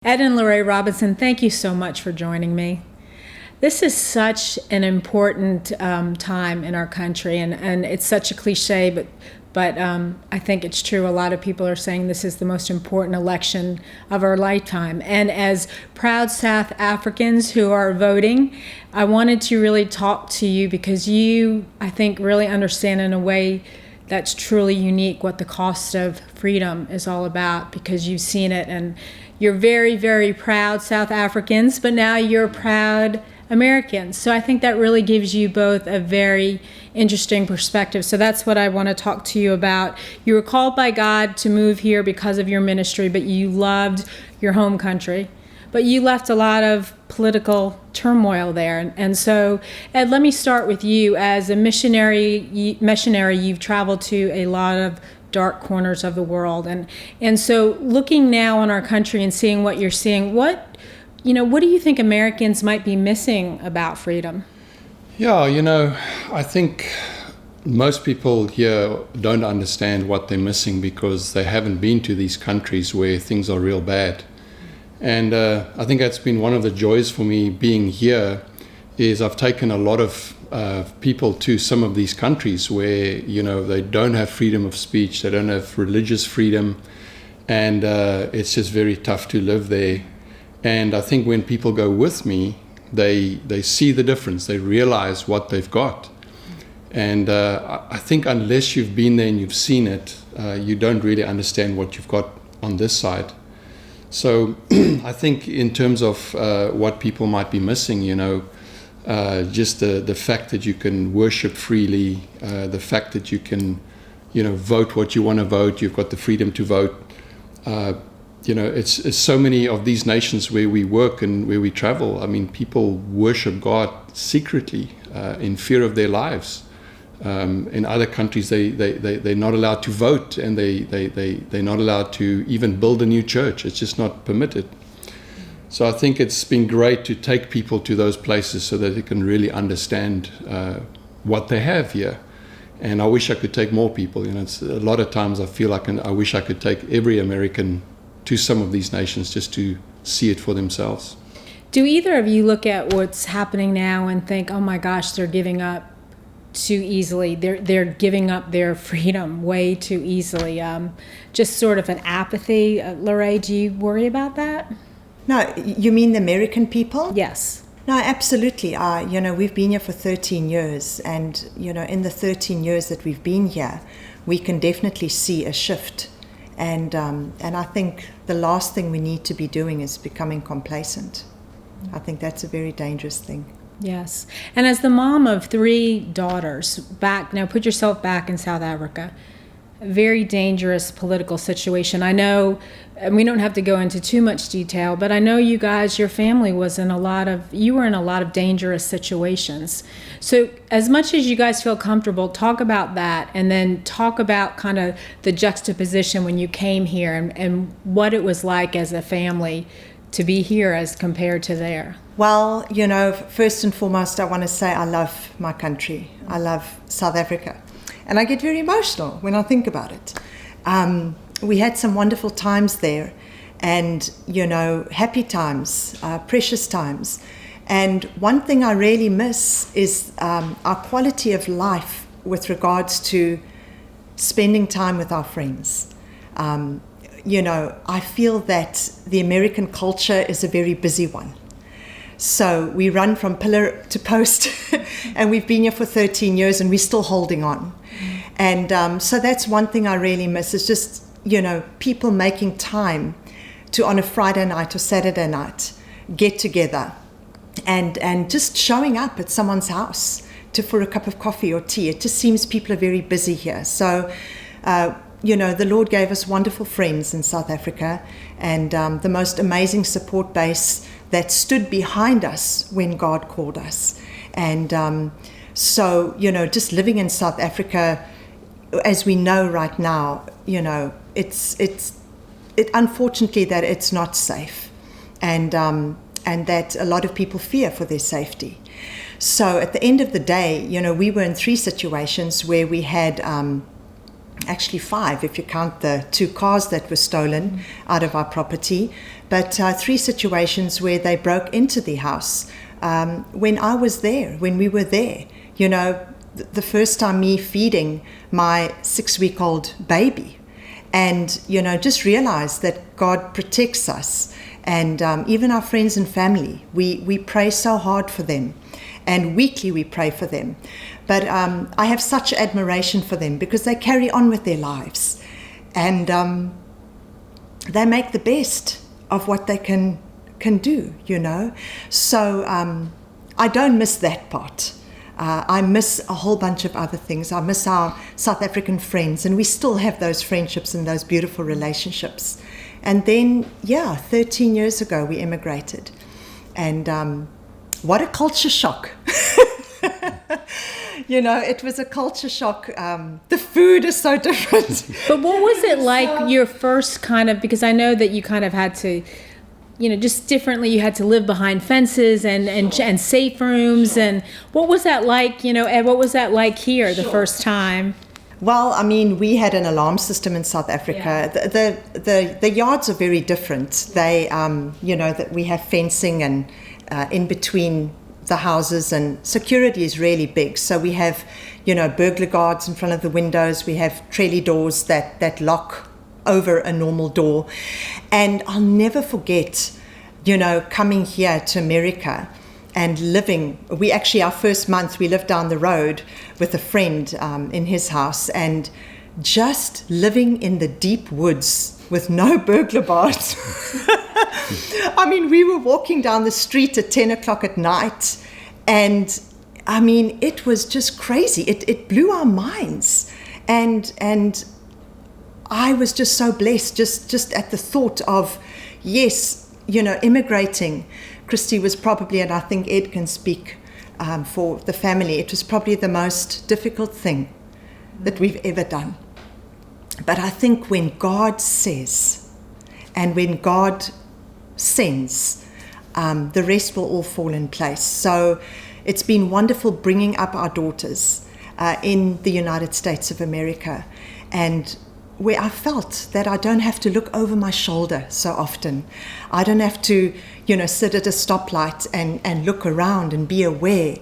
Ed and Lorraine Robinson, thank you so much for joining me. This is such an important time in our country, and it's such a cliche, but I think it's true. A lot of people are saying this is the most important election of our lifetime. And as proud South Africans who are voting, I wanted to really talk to you because you, I think, really understand in a way that's truly unique what the cost of freedom is all about, because you've seen it, and you're very, very proud South Africans, but now you're proud Americans. So I think that really gives you both a very interesting perspective. So that's what I want to talk to you about. You were called by God to move here because of your ministry, but you loved your home country. But you left a lot of political turmoil there. And so, Ed, let me start with you. As a missionary, you've traveled to a lot of dark corners of the world. And so looking now on our country and seeing what you're seeing, what do you think Americans might be missing about freedom? Yeah, I think most people here don't understand what they're missing because they haven't been to these countries where things are real bad. And I think that's been one of the joys for me being here, is I've taken a lot of people to some of these countries where, they don't have freedom of speech, they don't have religious freedom, and it's just very tough to live there. And I think when people go with me, they see the difference, they realize what they've got. And I think unless you've been there and you've seen it, you don't really understand what you've got on this side. So I think in terms of what people might be missing, just the fact that you can worship freely, the fact that you can, vote what you want to vote, you've got the freedom to vote. It's so many of these nations where we work and where we travel. I mean, people worship God secretly in fear of their lives. In other countries, they're not allowed to vote, and they're not allowed to even build a new church. It's just not permitted. So I think it's been great to take people to those places so that they can really understand what they have here. And I wish I could take more people. It's a lot of times I feel like I wish I could take every American to some of these nations just to see it for themselves. Do either of you look at what's happening now and think, oh my gosh, they're giving up too easily? They're giving up their freedom way too easily. Just sort of an apathy. Lorraine, do you worry about that? No, you mean the American people? Yes. No, absolutely. We've been here for 13 years, and, in the 13 years that we've been here, we can definitely see a shift. And I think the last thing we need to be doing is becoming complacent. I think that's a very dangerous thing. Yes. And as the mom of 3 daughters, put yourself back in South Africa. A very dangerous political situation. I know, and we don't have to go into too much detail, but I know you guys, your family were in a lot of dangerous situations. So as much as you guys feel comfortable, talk about that, and then talk about kind of the juxtaposition when you came here and what it was like as a family to be here as compared to there. Well, first and foremost, I want to say I love my country. I love South Africa. And I get very emotional when I think about it. We had some wonderful times there, and, happy times, precious times. And one thing I really miss is our quality of life with regards to spending time with our friends. I feel that the American culture is a very busy one. So we run from pillar to post, and we've been here for 13 years, and we're still holding on. And so that's one thing I really miss, is just, people making time to, on a Friday night or Saturday night, get together and just showing up at someone's house for a cup of coffee or tea. It just seems people are very busy here. So, the Lord gave us wonderful friends in South Africa, and the most amazing support base that stood behind us when God called us. And so, just living in South Africa, as we know right now, it's unfortunately that it's not safe, and that a lot of people fear for their safety. So at the end of the day, we were in 3 situations where we had actually 5 if you count the 2 cars that were stolen out of our property. but 3 situations where they broke into the house when I was there, when we were there. You know, the first time me feeding my 6-week-old baby, and, you know, just realize that God protects us. And even our friends and family, we pray so hard for them. And weekly we pray for them. But I have such admiration for them because they carry on with their lives. And they make the best of what they can do, you know. So I don't miss that part. I miss a whole bunch of other things. I miss our South African friends, and we still have those friendships and those beautiful relationships. And then, 13 years ago, we immigrated. And what a culture shock. You know, it was a culture shock. The food is so different. But what was it like your first kind of, because I know that you kind of had to, you know, just differently, you had to live behind fences and safe rooms. And what was that like, you know, and what was that like here the first time? Well, I mean, we had an alarm system in South Africa. Yeah. The yards are very different. They, you know, that we have fencing and in between the houses, and security is really big. So we have, you know, burglar guards in front of the windows. We have trellis doors that lock over a normal door. And I'll never forget, you know, coming here to America and living. We actually, our first month, we lived down the road with a friend in his house, and just living in the deep woods with no burglar bars. I mean, we were walking down the street at 10 o'clock at night, and I mean, it was just crazy. It blew our minds. And I was just so blessed just at the thought of, yes, you know, immigrating. Christy was probably, and I think Ed can speak for the family, it was probably the most difficult thing that we've ever done. But I think when God says and when God sends, the rest will all fall in place. So it's been wonderful bringing up our daughters in the United States of America, and where I felt that I don't have to look over my shoulder so often. I don't have to, you know, sit at a stoplight and look around and be aware.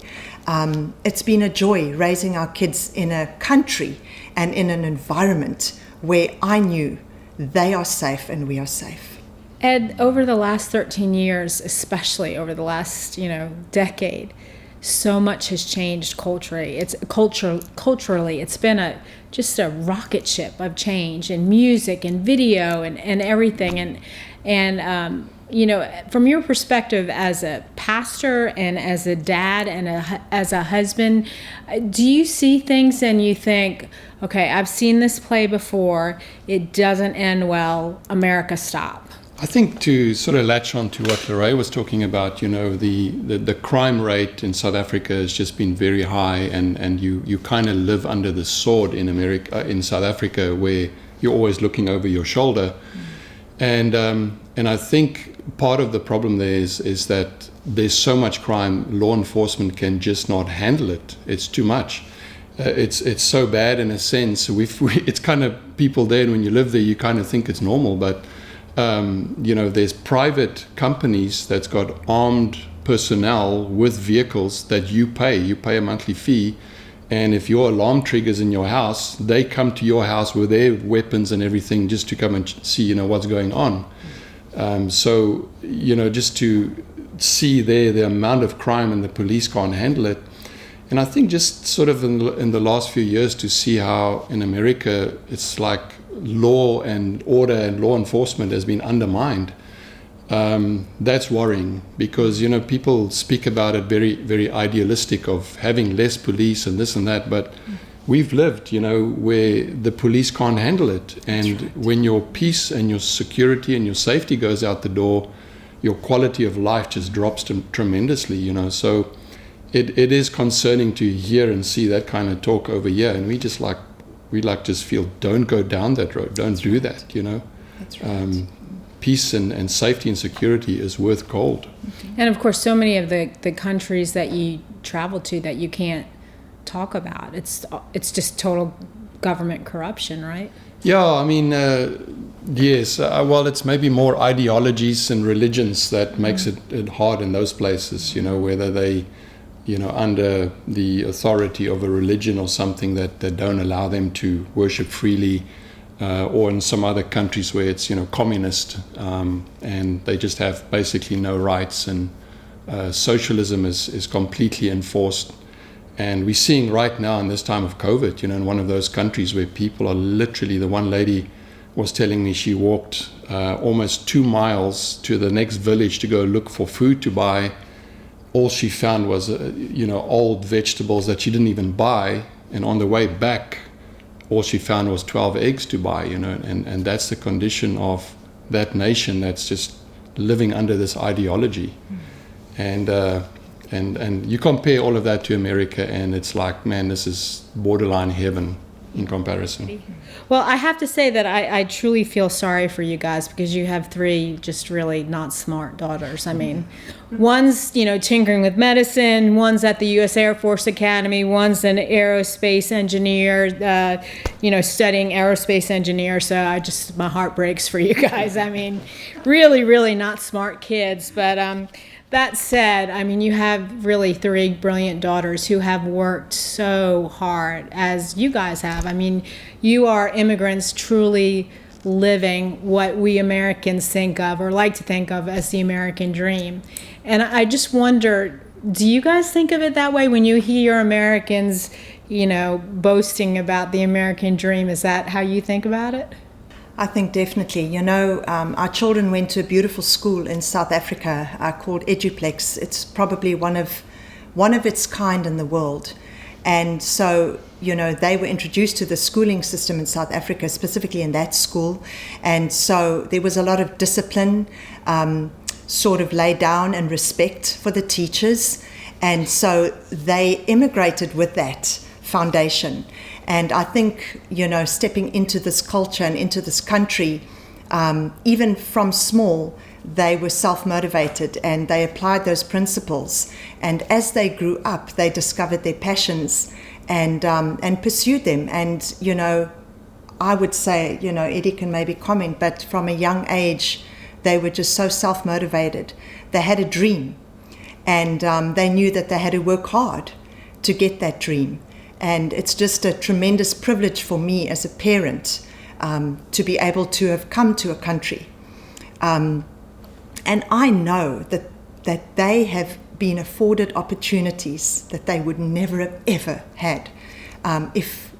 It's been a joy raising our kids in a country and in an environment where I knew they are safe and we are safe. Ed, over the last 13 years, especially over the last, you know, decade, so much has changed culturally. Culturally, it's been just a rocket ship of change in music and video and everything. And you know, from your perspective as a pastor and as a dad and as a husband, do you see things and you think, okay, I've seen this play before, it doesn't end well, America, stop? I think to sort of latch on to what Lorraine was talking about, you know, the crime rate in South Africa has just been very high, and you kind of live under the sword in America, in South Africa, where you're always looking over your shoulder. And I think part of the problem there is that there's so much crime, law enforcement can just not handle it. It's too much. It's so bad in a sense. It's kind of people there, and when you live there, you kind of think it's normal, but you know, there's private companies that's got armed personnel with vehicles that you pay a monthly fee, and if your alarm triggers in your house, they come to your house with their weapons and everything just to come and see, you know, what's going on. So, you know, just to see there the amount of crime and the police can't handle it. And I think just sort of in the last few years to see how in America it's like law and order and law enforcement has been undermined. That's worrying because, you know, people speak about it very, very idealistic of having less police and this and that, but we've lived, you know, where the police can't handle it. And right. When your peace and your security and your safety goes out the door, your quality of life just drops tremendously, you know. So it is concerning to hear and see that kind of talk over here. And we just feel, don't go down that road. Don't do that, you know. That's right. Peace and safety and security is worth gold. And of course, so many of the countries that you travel to that you can't talk about. It's just total government corruption, right? Yeah, I mean, yes. Well, it's maybe more ideologies and religions that makes it hard in those places. You know, whether they, you know, under the authority of a religion or something that don't allow them to worship freely, or in some other countries where it's, you know, communist, and they just have basically no rights, and socialism is completely enforced. And we're seeing right now in this time of COVID, you know, in one of those countries where people are literally, the one lady was telling me she walked almost 2 miles to the next village to go look for food to buy. All she found was, you know, old vegetables that she didn't even buy. And on the way back, all she found was 12 eggs to buy, you know, and that's the condition of that nation that's just living under this ideology. And you compare all of that to America, and it's like, man, this is borderline heaven in comparison. Well, I have to say that I truly feel sorry for you guys, because you have 3 just really not smart daughters. I mean, one's, you know, tinkering with medicine, one's at the U.S. Air Force Academy, one's an aerospace engineer, you know, studying aerospace engineer. So my heart breaks for you guys. I mean, really, really not smart kids. But that said, I mean, you have really 3 brilliant daughters who have worked so hard, as you guys have. I mean, you are immigrants truly living what we Americans think of, or like to think of, as the American dream. And I just wonder, do you guys think of it that way when you hear Americans, you know, boasting about the American dream? Is that how you think about it? I think definitely. You know, our children went to a beautiful school in South Africa called Eduplex. It's probably one of its kind in the world. And so, you know, they were introduced to the schooling system in South Africa, specifically in that school. And so there was a lot of discipline sort of laid down, and respect for the teachers. And so they immigrated with that foundation. And I think, you know, stepping into this culture and into this country, even from small, they were self-motivated, and they applied those principles. And as they grew up, they discovered their passions and pursued them. And, you know, I would say, you know, Eddie can maybe comment, but from a young age, they were just so self-motivated. They had a dream, and they knew that they had to work hard to get that dream. And it's just a tremendous privilege for me as a parent to be able to have come to a country. And I know that they have been afforded opportunities that they would never have ever had if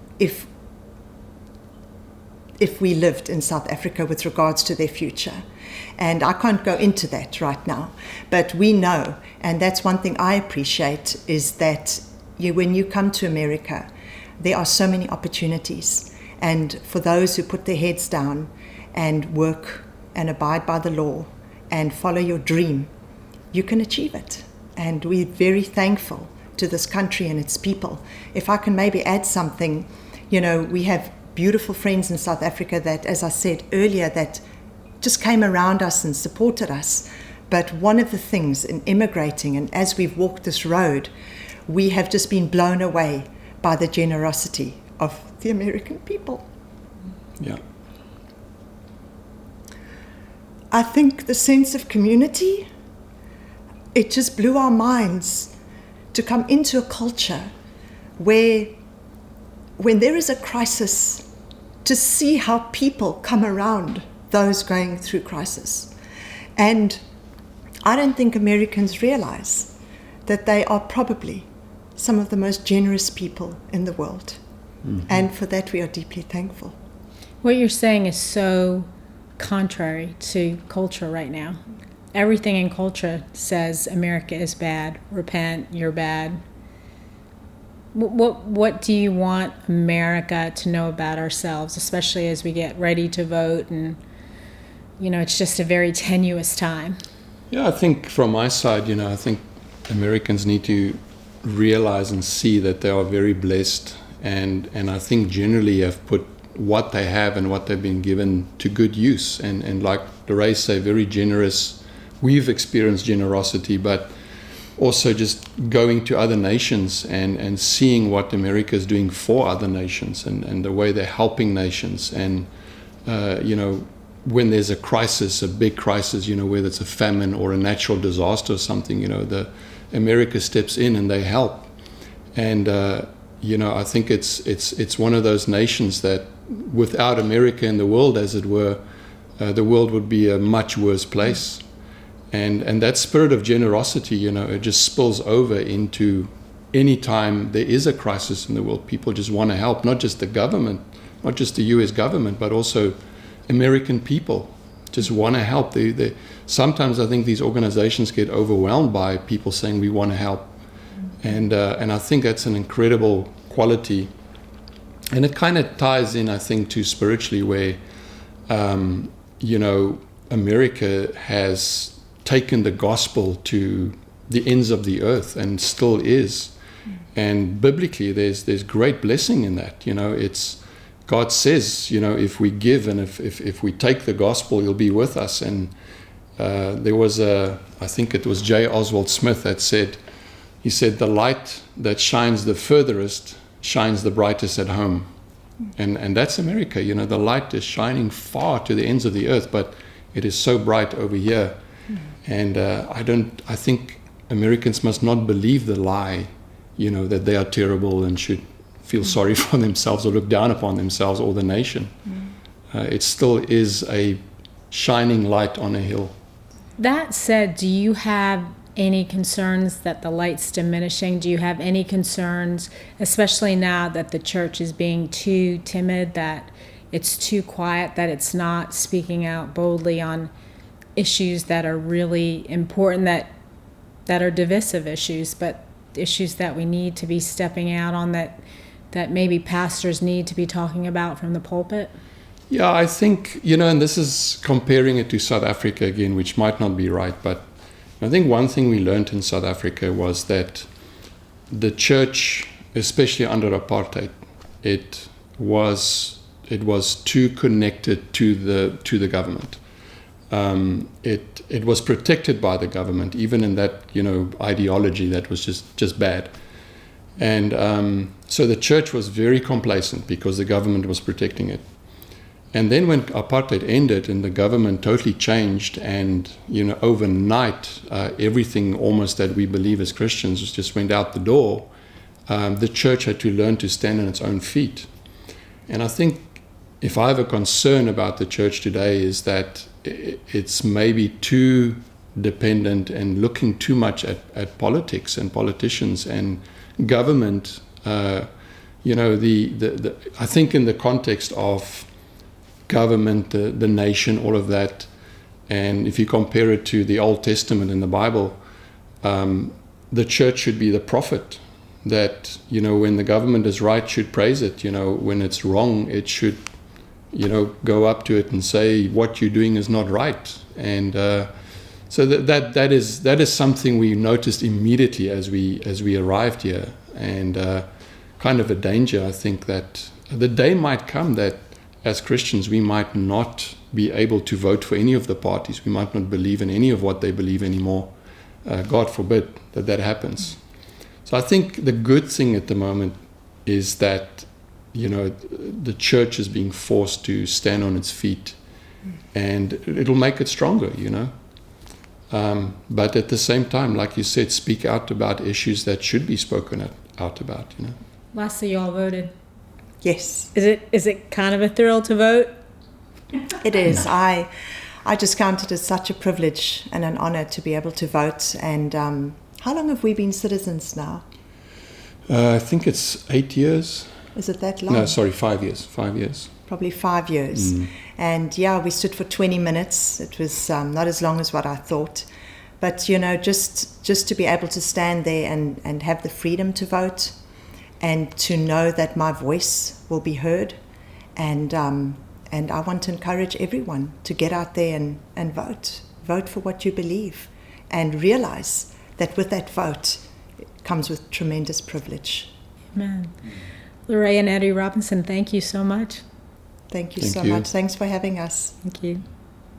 we lived in South Africa with regards to their future. And I can't go into that right now, but we know, and that's one thing I appreciate, is that when you come to America, there are so many opportunities. And for those who put their heads down and work and abide by the law and follow your dream, you can achieve it. And we're very thankful to this country and its people. If I can maybe add something, you know, we have beautiful friends in South Africa that, as I said earlier, that just came around us and supported us. But one of the things in immigrating, and as we've walked this road, we have just been blown away by the generosity of the American people. Yeah. I think the sense of community, it just blew our minds to come into a culture where, when there is a crisis, to see how people come around those going through crisis. And I don't think Americans realize that they are probably some of the most generous people in the world. Mm-hmm. And for that, we are deeply thankful. What you're saying is so contrary to culture right now. Everything in culture says America is bad, repent, you're bad. What do you want America to know about ourselves, especially as we get ready to vote, and, you know, it's just a very tenuous time? Yeah, I think from my side, you know, I think Americans need to realize and see that they are very blessed, and I think generally have put what they have and what they've been given to good use, and like Lorraine say, very generous. We've experienced generosity, but also just going to other nations and seeing what America is doing for other nations and the way they're helping nations. And, when there's a crisis, a big crisis, whether it's a famine or a natural disaster or something, America steps in and they help. And, I think it's one of those nations that without America in the world, as it were, the world would be a much worse place. And that spirit of generosity, it just spills over into any time there is a crisis in the world. People just want to help, not just the government, not just the U.S. government, but also American people just want to help. Sometimes I think these organizations get overwhelmed by people saying we want to help. And I think that's an incredible quality. And it kind of ties in, I think, to spiritually where, America has taken the gospel to the ends of the earth and still is. And biblically, there's great blessing in that. It's God says, if we give and if we take the gospel, you'll be with us. And there was I think it was J. Oswald Smith that said, he said, the light that shines the furthest shines the brightest at home. And that's America. The light is shining far to the ends of the earth, but it is so bright over here. And I think Americans must not believe the lie, that they are terrible and should feel sorry for themselves or look down upon themselves or the nation. It still is a shining light on a hill. That said, do you have any concerns that the light's diminishing? Do you have any concerns, especially now that the church is being too timid, that it's too quiet, that it's not speaking out boldly on issues that are really important, that are divisive issues, but issues that we need to be stepping out on, that maybe pastors need to be talking about from the pulpit? Yeah, I think, and this is comparing it to South Africa again, which might not be right, but I think one thing we learned in South Africa was that the church, especially under apartheid, it was too connected to the government. It was protected by the government, even in that ideology that was just bad. And so the church was very complacent because the government was protecting it. And then when apartheid ended and the government totally changed, and overnight everything almost that we believe as Christians just went out the door, the church had to learn to stand on its own feet. And I think if I have a concern about the church today is that it's maybe too dependent and looking too much at politics and politicians and government. I think in the context of government, the nation, all of that, and if you compare it to the Old Testament in the Bible, the church should be the prophet that, when the government is right, should praise it. When it's wrong, it should, go up to it and say what you're doing is not right. And so that is something we noticed immediately as we arrived here, and kind of a danger. I think that the day might come that as Christians we might not be able to vote for any of the parties. We might not believe in any of what they believe anymore. God forbid that happens. So I think the good thing at the moment is that the church is being forced to stand on its feet, and it'll make it stronger, but at the same time, like you said, speak out about issues that should be spoken out about. Lastly, you all voted. Yes. Is it kind of a thrill to vote? It is. I just count it as such a privilege and an honor to be able to vote. And how long have we been citizens now? I think it's 8 years. Is it that long? No, sorry, 5 years. 5 years. Probably 5 years. And we stood for 20 minutes. It was not as long as what I thought. But, just to be able to stand there and have the freedom to vote, and to know that my voice will be heard. And I want to encourage everyone to get out there and vote. Vote for what you believe, and realize that with that vote it comes with tremendous privilege. Amen. Lorraine and Eddie Robinson, thank you so much. Thank you so much. Thanks for having us. Thank you.